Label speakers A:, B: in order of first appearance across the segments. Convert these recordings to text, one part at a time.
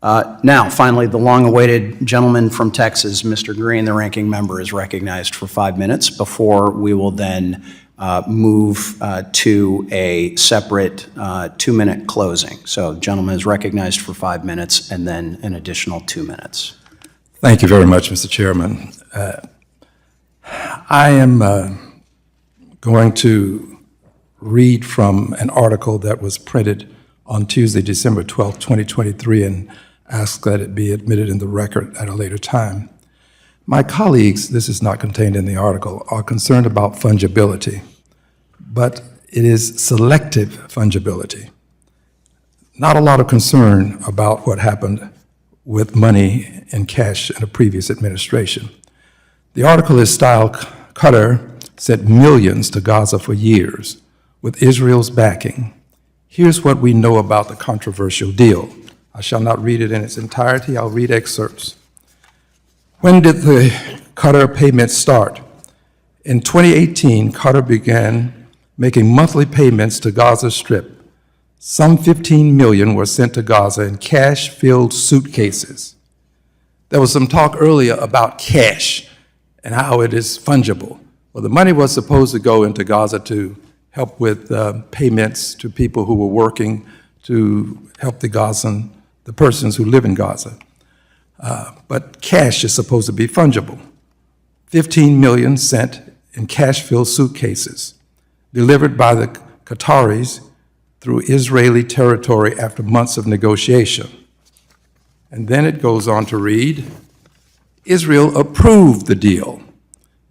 A: Now, finally, the long-awaited gentleman from Texas, Mr. Green, the ranking member, is recognized for 5 minutes before we will then move to a separate 2-minute closing. So, gentleman is recognized for 5 minutes and then an additional 2 minutes.
B: Thank you very much, Mr. Chairman. I am going to read from an article that was printed on Tuesday, December 12, 2023, and ask that it be admitted in the record at a later time. My colleagues, this is not contained in the article, are concerned about fungibility, but it is selective fungibility. Not a lot of concern about what happened with money in cash in a previous administration. The article is styled, Qatar sent millions to Gaza for years with Israel's backing. Here's what we know about the controversial deal. I shall not read it in its entirety, I'll read excerpts. When did the Qatar payments start? In 2018, Qatar began making monthly payments to Gaza Strip. Some 15 million were sent to Gaza in cash-filled suitcases. There was some talk earlier about cash and how it is fungible. Well, the money was supposed to go into Gaza to help with payments to people who were working to help the persons who live in Gaza. But cash is supposed to be fungible. 15 million sent in cash-filled suitcases, delivered by the Qataris through Israeli territory after months of negotiation. And then it goes on to read, Israel approved the deal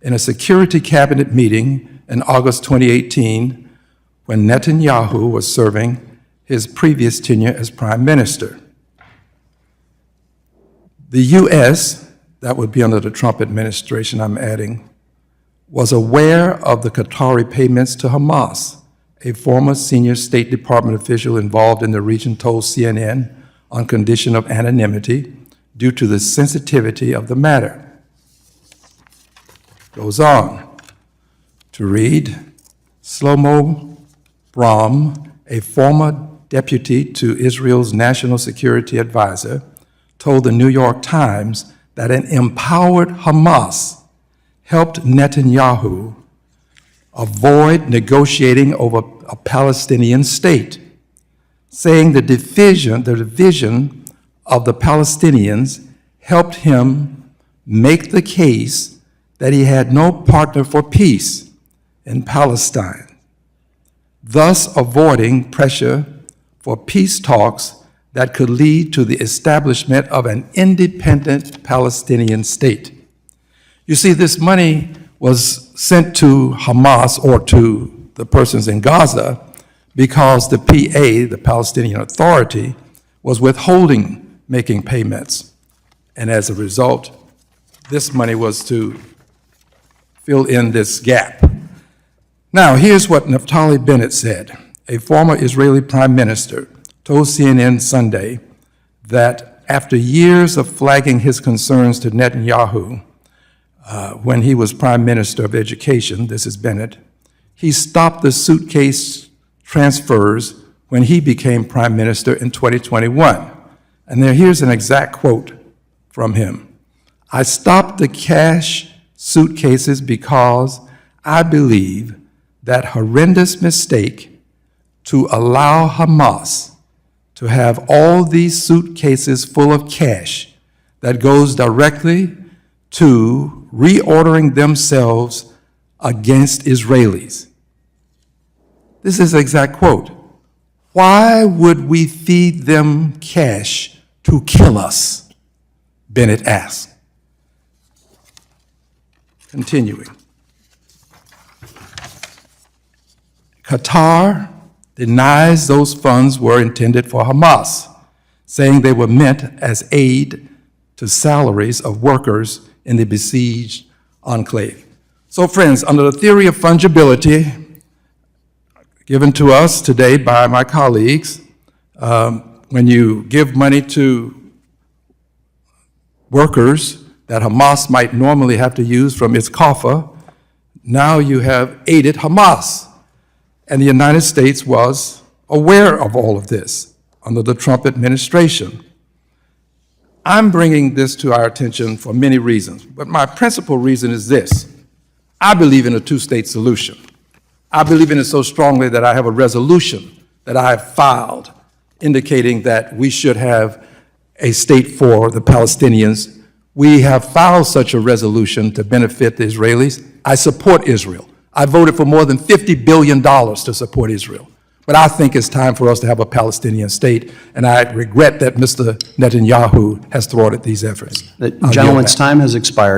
B: in a Security Cabinet meeting in August 2018 when Netanyahu was serving his previous tenure as prime minister. The U.S., that would be under the Trump administration I'm adding, was aware of the Qatari payments to Hamas. A former senior State Department official involved in the region told CNN on condition of anonymity due to the sensitivity of the matter. Goes on to read, Shlomo Brahm, a former deputy to Israel's national security advisor, told the New York Times that an empowered Hamas helped Netanyahu avoid negotiating over a Palestinian state, saying the division of the Palestinians helped him make the case that he had no partner for peace in Palestine, thus avoiding pressure for peace talks that could lead to the establishment of an independent Palestinian state. You see, this money was sent to Hamas or to the persons in Gaza because the PA, the Palestinian Authority, was withholding making payments. And as a result, this money was to fill in this gap. Now, here's what Naftali Bennett said. A former Israeli prime minister told CNN Sunday that after years of flagging his concerns to Netanyahu when he was prime minister of education, this is Bennett, he stopped the suitcase transfers when he became prime minister in 2021. And here's an exact quote from him. I stopped the cash suitcases because I believe that horrendous mistake to allow Hamas to have all these suitcases full of cash that goes directly to reordering themselves against Israelis. This is the exact quote. Why would we feed them cash to kill us? Bennett asked. Continuing. Qatar denies those funds were intended for Hamas, saying they were meant as aid to salaries of workers in the besieged enclave. So friends, under the theory of fungibility given to us today by my colleagues, when you give money to workers that Hamas might normally have to use from its coffer, now you have aided Hamas. And the United States was aware of all of this under the Trump administration. I'm bringing this to our attention for many reasons, but my principal reason is this. I believe in a two-state solution. I believe in it so strongly that I have a resolution that I have filed indicating that we should have a state for the Palestinians. We have filed such a resolution to benefit the Israelis. I support Israel. I voted for more than $50 billion to support Israel. But I think it's time for us to have a Palestinian state, and I regret that Mr. Netanyahu has thwarted these efforts.
A: The
B: I'll yield
A: gentleman's
B: back.
A: time has expired.